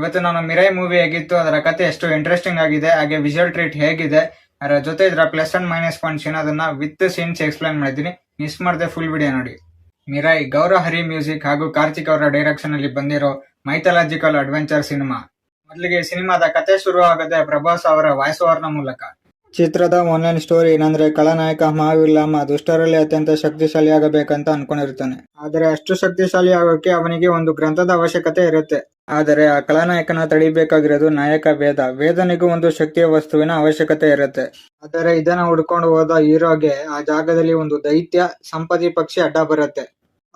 ಇವತ್ತು ನಾನು ಮಿರೈ ಮೂವಿ ಹೇಗಿತ್ತು, ಅದರ ಕತೆ ಎಷ್ಟು ಇಂಟ್ರೆಸ್ಟಿಂಗ್ ಆಗಿದೆ, ಹಾಗೆ ವಿಜುವಲ್ ಟ್ರೀಟ್ ಹೇಗಿದೆ, ಅದರ ಜೊತೆ ಇದರ ಪ್ಲಸ್ ಅಂಡ್ ಮೈನಸ್ ಪಾಯಿಂಟ್ಸ್ ಏನದನ್ನ ವಿತ್ ಸೀನ್ಸ್ ಎಕ್ಸ್ಪ್ಲೈನ್ ಮಾಡಿದ್ದೀನಿ. ಮಿಸ್ ಮಾಡದೆ ಫುಲ್ ವಿಡಿಯೋ ನೋಡಿ. ಮಿರೈ ಗೌರವ್ ಹರಿ ಮ್ಯೂಸಿಕ್ ಹಾಗೂ ಕಾರ್ತಿಕ್ ಅವರ ಡೈರೆಕ್ಷನ್ ಅಲ್ಲಿ ಬಂದಿರೋ ಮೈಥಾಲಜಿಕಲ್ ಅಡ್ವೆಂಚರ್ ಸಿನಿಮಾ. ಮೊದಲಿಗೆ ಸಿನಿಮಾದ ಕತೆ ಶುರು ಆಗದೆ ಪ್ರಭಾಸ್ ಅವರ ವಾಯ್ಸ್ ಓವರ್ ನ ಮೂಲಕ. ಚಿತ್ರದ ಆನ್ಲೈನ್ ಸ್ಟೋರಿ ಏನಂದ್ರೆ, ಖಳನಾಯಕ ಮಹಾವಿಲ್ಲಮ್ಮ ದುಷ್ಟರಲ್ಲಿ ಅತ್ಯಂತ ಶಕ್ತಿಶಾಲಿ ಆಗಬೇಕಂತ ಅನ್ಕೊಂಡಿರ್ತಾನೆ. ಆದರೆ ಅಷ್ಟು ಶಕ್ತಿಶಾಲಿ ಆಗೋಕೆ ಅವನಿಗೆ ಒಂದು ಗ್ರಂಥದ ಅವಶ್ಯಕತೆ ಇರುತ್ತೆ. ಆದರೆ ಆ ಖಳನಾಯಕನ ತಡಿಬೇಕಾಗಿರೋದು ನಾಯಕ ವೇದನಿಗೂ ಒಂದು ಶಕ್ತಿಯ ವಸ್ತುವಿನ ಅವಶ್ಯಕತೆ ಇರುತ್ತೆ. ಆದರೆ ಇದನ್ನ ಹುಡ್ಕೊಂಡು ಹೋದ ಹೀರೋಗೆ ಆ ಜಾಗದಲ್ಲಿ ಒಂದು ದೈತ್ಯ ಸಂಪತಿ ಪಕ್ಷಿ ಅಡ್ಡ ಬರುತ್ತೆ.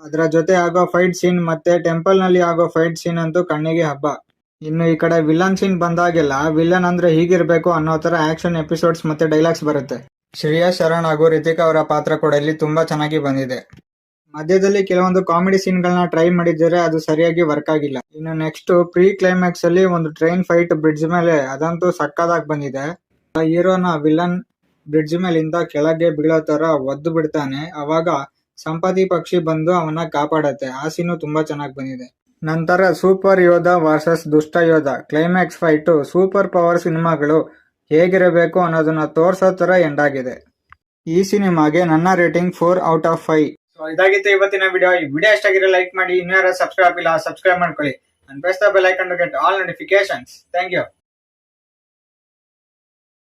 ಅದರ ಜೊತೆ ಆಗೋ ಫೈಟ್ ಸೀನ್ ಮತ್ತೆ ಟೆಂಪಲ್ ನಲ್ಲಿ ಆಗೋ ಫೈಟ್ ಸೀನ್ ಅಂತೂ ಕಣ್ಣಿಗೆ ಹಬ್ಬ. ಇನ್ನು ಈ ಕಡೆ ವಿಲನ್ ಸೀನ್ ಬಂದಾಗೆಲ್ಲ ವಿಲನ್ ಅಂದ್ರೆ ಹೀಗಿರ್ಬೇಕು ಅನ್ನೋ ತರ ಆಕ್ಷನ್ ಎಪಿಸೋಡ್ಸ್ ಮತ್ತೆ ಡೈಲಾಗ್ಸ್ ಬರುತ್ತೆ. ಶ್ರೇಯಾ ಶರಣ್ ಹಾಗೂ ರಿತಿಕಾ ಅವರ ಪಾತ್ರ ಕೂಡ ಇಲ್ಲಿ ತುಂಬಾ ಚೆನ್ನಾಗಿ ಬಂದಿದೆ. ಮಧ್ಯದಲ್ಲಿ ಕೆಲವೊಂದು ಕಾಮಿಡಿ ಸೀನ್ ಗಳನ್ನ ಟ್ರೈ ಮಾಡಿದರೆ ಅದು ಸರಿಯಾಗಿ ವರ್ಕ್ ಆಗಿಲ್ಲ. ಇನ್ನು ನೆಕ್ಸ್ಟ್ ಪ್ರೀ ಕ್ಲೈಮ್ಯಾಕ್ಸ್ ಅಲ್ಲಿ ಒಂದು ಟ್ರೈನ್ ಫೈಟ್ ಬ್ರಿಡ್ಜ್ ಮೇಲೆ, ಅದಂತೂ ಸಕ್ಕದಾಗಿ ಬಂದಿದೆ. ಹೀರೋನ ವಿಲನ್ ಬ್ರಿಡ್ಜ್ ಮೇಲಿಂದ ಕೆಳಗೆ ಬೀಳೋ ತರ ಒದ್ದು ಬಿಡ್ತಾನೆ. ಅವಾಗ ಸಂಪತಿ ಪಕ್ಷಿ ಬಂದು ಅವನ್ನ ಕಾಪಾಡತ್ತೆ. ಆ ಸೀನು ತುಂಬಾ ಚೆನ್ನಾಗಿ ಬಂದಿದೆ. ನಂತರ ಸೂಪರ್ ಯೋಧ ವರ್ಸಸ್ ದುಷ್ಟ ಯೋಧ ಕ್ಲೈಮ್ಯಾಕ್ಸ್ ಫೈಟ್ ಸೂಪರ್ ಪವರ್ ಸಿನಿಮಾಗಳು ಹೇಗಿರಬೇಕು ಅನ್ನೋದನ್ನ ತೋರ್ಸೋ ತರ ಎಂಡ್ ಆಗಿದೆ. ಈ ಸಿನಿಮಾಗೆ ನನ್ನ ರೇಟಿಂಗ್ 4/5. ಸೊ ಇದಾಗಿತ್ತು ಇವತ್ತಿನ ವಿಡಿಯೋ. ಈ ವಿಡಿಯೋ ಇಷ್ಟಾಗಿರೋ ಲೈಕ್ ಮಾಡಿ, ಇನ್ಯಾರ ಸಬ್ಸ್ಕ್ರೈಬ್ ಇಲ್ಲ ಸಬ್ಸ್ಕ್ರೈಬ್ ಮಾಡ್ಕೊಳ್ಳಿ, and press the bell icon to get all notifications. Thank you.